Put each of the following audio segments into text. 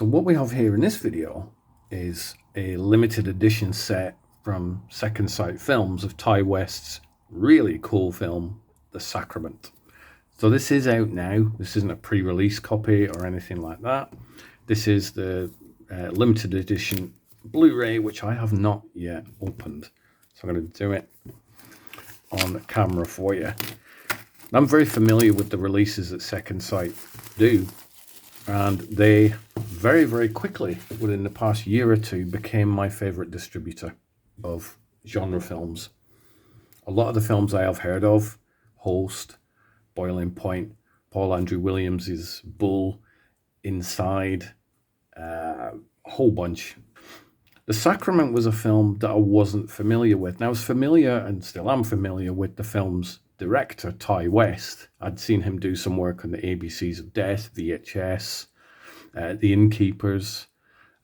So what we have here in this video is a limited edition set from Second Sight Films of Ty West's really cool film, The Sacrament. So this is out now. This isn't a pre-release copy or anything like that. This is the limited edition Blu-ray, which I have not yet opened. So I'm going to do it on camera for you. I'm very familiar with the releases that Second Sight do, and they very, very quickly, within the past year or two, became my favorite distributor of genre films. A lot of the films I have heard of, Host, Boiling Point, Paul Andrew Williams' Bull, Inside, a whole bunch. The Sacrament was a film that I wasn't familiar with. Now, I was familiar, and still am familiar, with the film's director, Ty West. I'd seen him do some work on the ABCs of Death, VHS, The Innkeepers,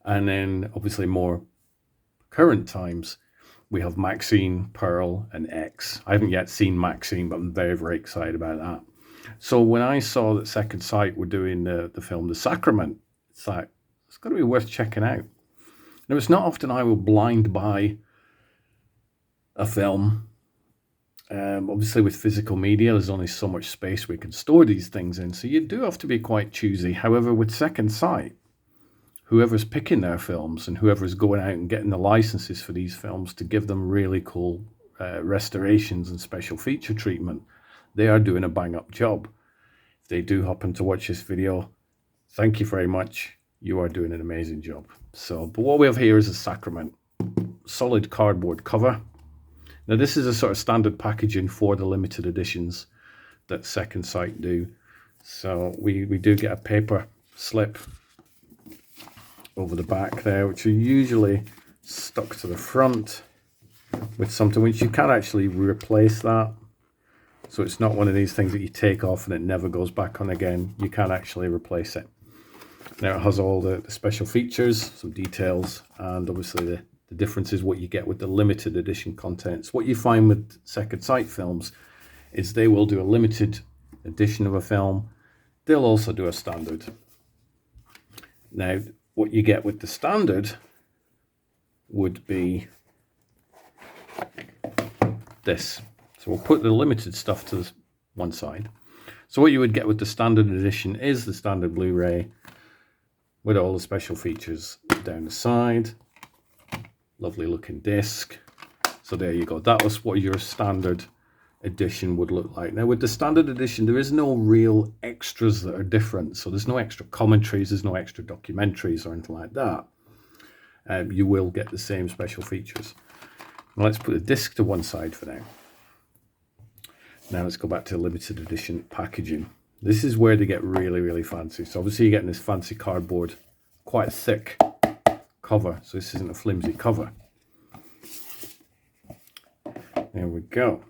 and then obviously more current times, we have Maxine, Pearl, and X. I haven't yet seen Maxine, but I'm very, very excited about that. So when I saw that Second Sight were doing the film The Sacrament, it's like, it's got to be worth checking out. Now, it's not often I will blind buy a film. Obviously, with physical media, there's only so much space we can store these things in, so you do have to be quite choosy. However, with Second Sight, whoever's picking their films and whoever's going out and getting the licenses for these films to give them really cool restorations and special feature treatment, they are doing a bang-up job. If they do happen to watch this video, thank you very much. You are doing an amazing job. But what we have here is a Sacrament. Solid cardboard cover. Now, this is a sort of standard packaging for the limited editions that Second Sight do. So we do get a paper slip over the back there, which are usually stuck to the front with something which you can actually replace that. So it's not one of these things that you take off and it never goes back on again. You can actually replace it. Now, it has all the special features, some details, and obviously the difference is what you get with the limited edition contents. What you find with Second Sight films is they will do a limited edition of a film. They'll also do a standard. Now, what you get with the standard would be this. So we'll put the limited stuff to one side. So what you would get with the standard edition is the standard Blu-ray with all the special features down the side. Lovely looking disc. So there you go. That was what your standard edition would look like. Now, with the standard edition, there is no real extras that are different. So there's no extra commentaries, there's no extra documentaries or anything like that. You will get the same special features. Now, let's put the disc to one side for now. Now let's go back to limited edition packaging. This is where they get really, really fancy. So obviously you're getting this fancy cardboard, quite thick cover. So this isn't a flimsy cover. There we go.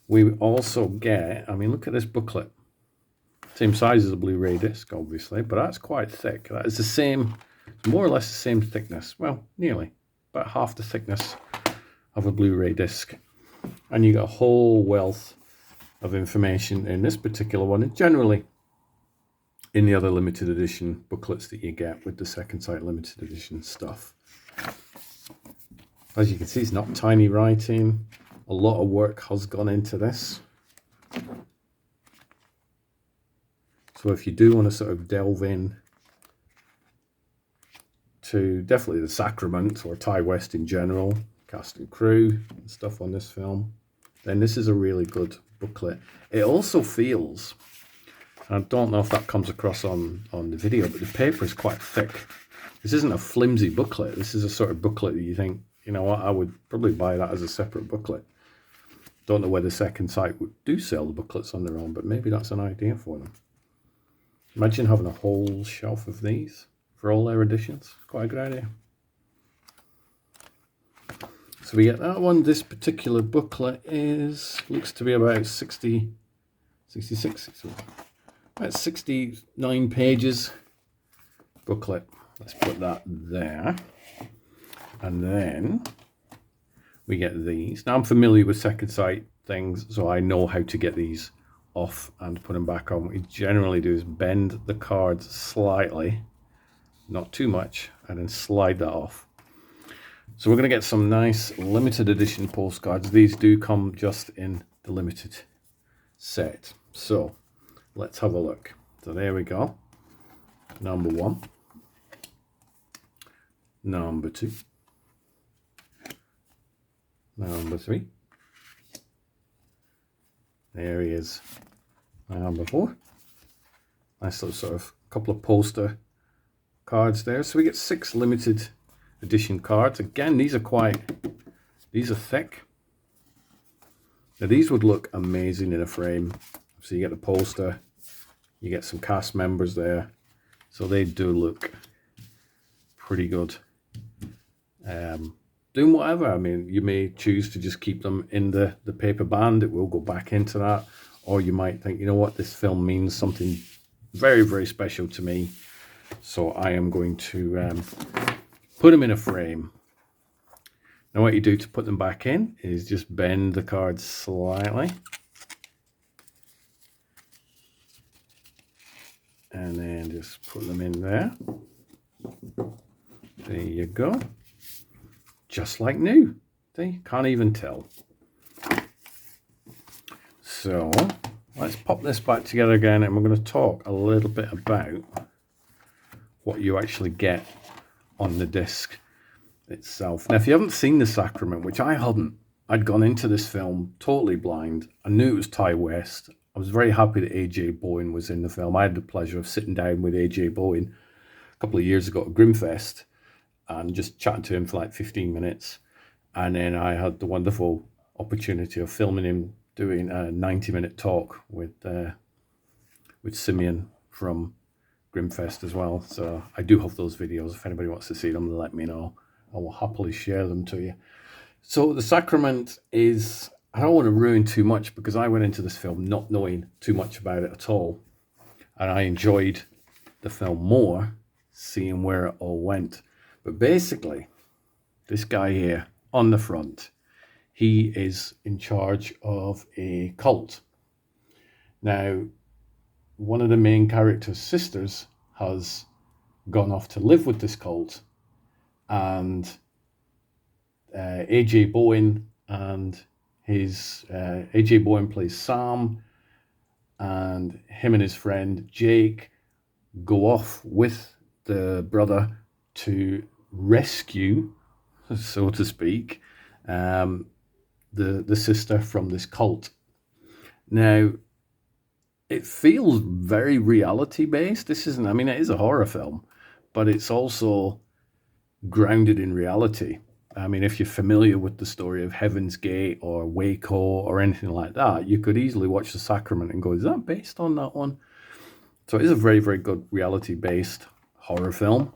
We also get, I mean, look at this booklet. Same size as a Blu-ray disc, obviously, but that's quite thick. That is the same, more or less the same thickness. Well, nearly, about half the thickness of a Blu-ray disc. And you got a whole wealth of information in this particular one, and generally in the other limited edition booklets that you get with the Second Sight limited edition stuff. As you can see, it's not tiny writing. A lot of work has gone into this. So if you do want to sort of delve in to definitely the Sacrament or Ty West in general, cast and crew and stuff on this film, then this is a really good booklet. It also feels, I don't know if that comes across on the video, but the paper is quite thick. This isn't a flimsy booklet. This is a sort of booklet that you think, you know what, I would probably buy that as a separate booklet. Don't know whether Second Sight do sell the booklets on their own, but maybe that's an idea for them. Imagine having a whole shelf of these for all their editions. Quite a good idea. So we get that one. This particular booklet looks to be about about 69 pages booklet. Let's put that there. And then we get these. Now, I'm familiar with Second Sight things, so I know how to get these off and put them back on. What we generally do is bend the cards slightly not too much, and then slide that off. So we're going to get some nice limited edition postcards. These do come just in the limited set. So let's have a look. So there we go. Number 1. Number 2. Number 3. There he is. Number 4. Nice little sort of couple of poster cards there. So we get 6 limited edition cards. Again, these are thick. Now these would look amazing in a frame. So you get the poster, you get some cast members there. So they do look pretty good. Doing whatever. I mean, you may choose to just keep them in the paper band. It will go back into that. Or you might think, you know what, this film means something very, very special to me. So I am going to put them in a frame. Now what you do to put them back in is just bend the cards slightly. And then just put them in there. There you go. Just like new. See, can't even tell. So let's pop this back together again, and we're going to talk a little bit about what you actually get on the disc itself. Now, if you haven't seen The Sacrament, which I hadn't, I'd gone into this film totally blind. I knew it was Ty West. I was very happy that AJ Bowen was in the film. I had the pleasure of sitting down with AJ Bowen a couple of years ago at Grimfest and just chatting to him for like 15 minutes. And then I had the wonderful opportunity of filming him doing a 90-minute talk with Simeon from Grimfest as well. So I do have those videos. If anybody wants to see them, let me know. I will happily share them to you. So The Sacrament is, I don't want to ruin too much because I went into this film not knowing too much about it at all. And I enjoyed the film more seeing where it all went. But basically, this guy here on the front, he is in charge of a cult. Now, one of the main character's sisters has gone off to live with this cult, and AJ Bowen and his AJ Bowen plays Sam, and him and his friend Jake go off with the brother to rescue, so to speak, the sister from this cult. Now, it feels very reality based. This isn't, I mean, it is a horror film, but it's also grounded in reality. I mean, if you're familiar with the story of Heaven's Gate or Waco or anything like that, you could easily watch The Sacrament and go, is that based on that one? So it is a very, very good reality based horror film.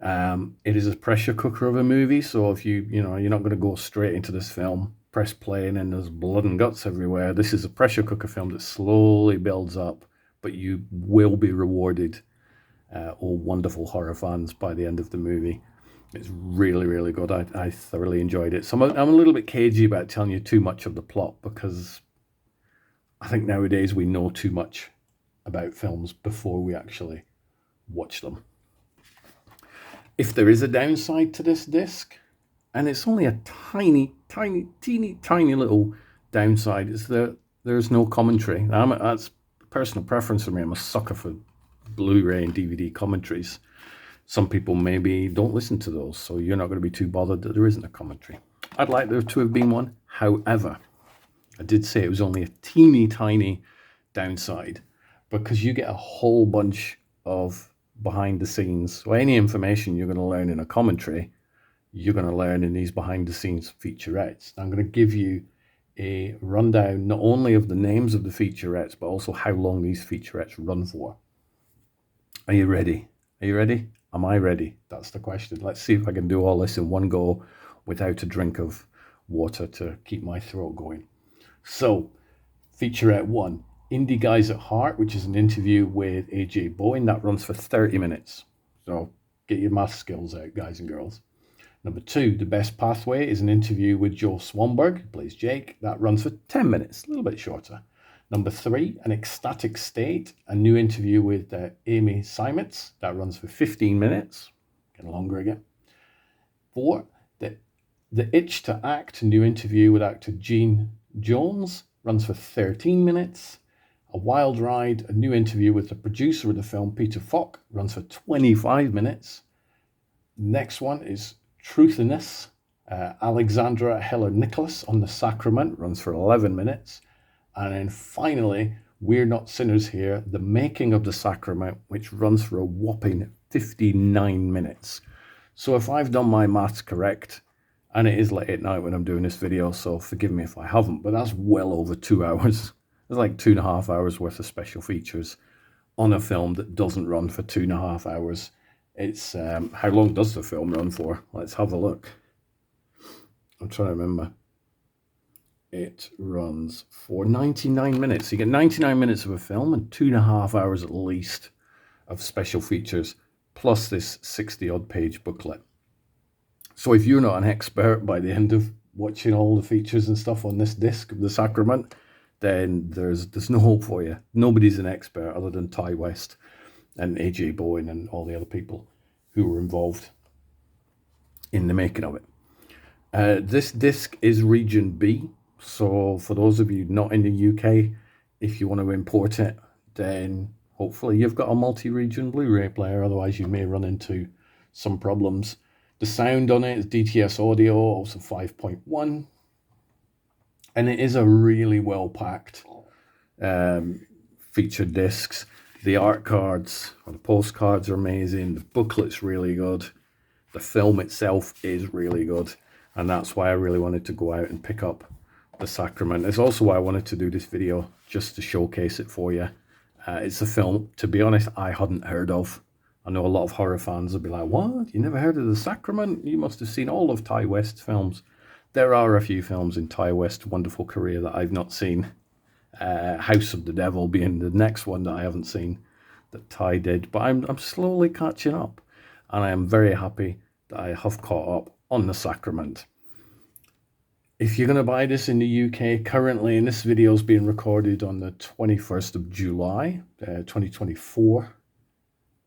It is a pressure cooker of a movie. So if you're not going to go straight into this film, press play, and then there's blood and guts everywhere. This is a pressure cooker film that slowly builds up, but you will be rewarded, all wonderful horror fans, by the end of the movie. It's really, really good. I thoroughly enjoyed it. So I'm a little bit cagey about telling you too much of the plot because I think nowadays we know too much about films before we actually watch them. If there is a downside to this disc, and it's only a tiny, tiny, teeny, tiny little downside, is that there's no commentary. Now, that's personal preference for me. I'm a sucker for Blu-ray and DVD commentaries. Some people maybe don't listen to those, so you're not going to be too bothered that there isn't a commentary. I'd like there to have been one. However, I did say it was only a teeny tiny downside because you get a whole bunch of behind the scenes. So any information you're going to learn in a commentary, you're going to learn in these behind the scenes featurettes. I'm going to give you a rundown not only of the names of the featurettes, but also how long these featurettes run for. Are you ready? Are you ready? Am I ready? That's the question. Let's see if I can do all this in one go without a drink of water to keep my throat going. So, featurette 1, Indie Guys at Heart, which is an interview with AJ Bowen. That runs for 30 minutes. So, get your math skills out, guys and girls. Number 2, The Best Pathway, is an interview with Joe Swanberg, who plays Jake. That runs for 10 minutes, a little bit shorter. Number 3, An Ecstatic State, a new interview with Amy Seimetz. That runs for 15 minutes. Getting longer again. 4, The Itch to Act, a new interview with actor Gene Jones. Runs for 13 minutes. A Wild Ride, a new interview with the producer of the film, Peter Falk. Runs for 25 minutes. Next one is Truthiness. Alexandra Heller Nicholas on the Sacrament. Runs for 11 minutes. And then finally, We're Not Sinners Here, The Making of the Sacrament, which runs for a whopping 59 minutes. So if I've done my maths correct, and it is late at night when I'm doing this video, so forgive me if I haven't, but that's well over 2 hours. It's like 2.5 hours worth of special features on a film that doesn't run for 2.5 hours. It's, how long does the film run for? Let's have a look. I'm trying to remember. It runs for 99 minutes. You get 99 minutes of a film and 2.5 hours at least of special features, plus this 60-odd page booklet. So if you're not an expert by the end of watching all the features and stuff on this disc of the Sacrament, then there's no hope for you. Nobody's an expert other than Ty West and AJ Bowen and all the other people who were involved in the making of it. This disc is Region B. So for those of you not in the UK, if you want to import it, then hopefully you've got a multi-region Blu-ray player. Otherwise you may run into some problems. The sound on it is DTS audio, also 5.1. And it is a really well-packed featured discs. The art cards or the postcards are amazing. The booklet's really good. The film itself is really good. And that's why I really wanted to go out and pick up the Sacrament. It's also why I wanted to do this video, just to showcase it for you. It's a film, to be honest, I hadn't heard of. I know a lot of horror fans will be like, what? You never heard of the Sacrament? You must have seen all of Ty West's films. There are a few films in Ty West's wonderful career that I've not seen. House of the Devil being the next one that I haven't seen that Ty did. But I'm slowly catching up. And I am very happy that I have caught up on the Sacrament. If you're going to buy this in the UK, currently, and this video is being recorded on the 21st of July, 2024,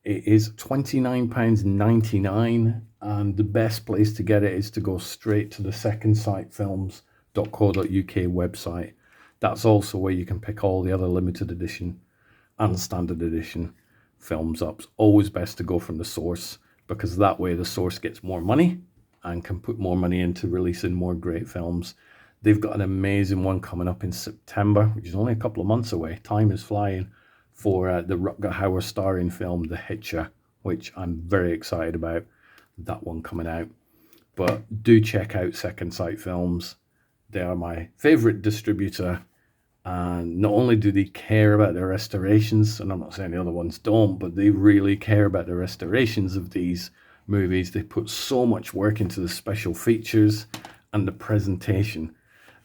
it is £29.99, and the best place to get it is to go straight to the secondsightfilms.co.uk website. That's also where you can pick all the other limited edition and standard edition films up. It's always best to go from the source, because that way the source gets more money and can put more money into releasing more great films. They've got an amazing one coming up in September, which is only a couple of months away. Time is flying, for the Rutger Hauer starring film, The Hitcher, which I'm very excited about, that one coming out. But do check out Second Sight Films. They are my favourite distributor. And not only do they care about their restorations, and I'm not saying the other ones don't, but they really care about the restorations of these movies. They put so much work into the special features and the presentation.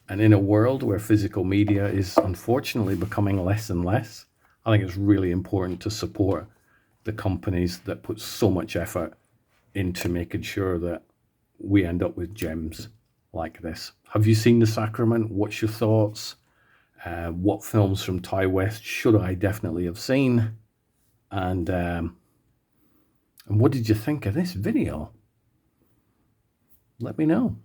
And in a world where physical media is unfortunately becoming less and less, I think it's really important to support the companies that put so much effort into making sure that we end up with gems like this. Have you seen The Sacrament? What's your thoughts? What films from Ty West should I definitely have seen? And what did you think of this video? Let me know.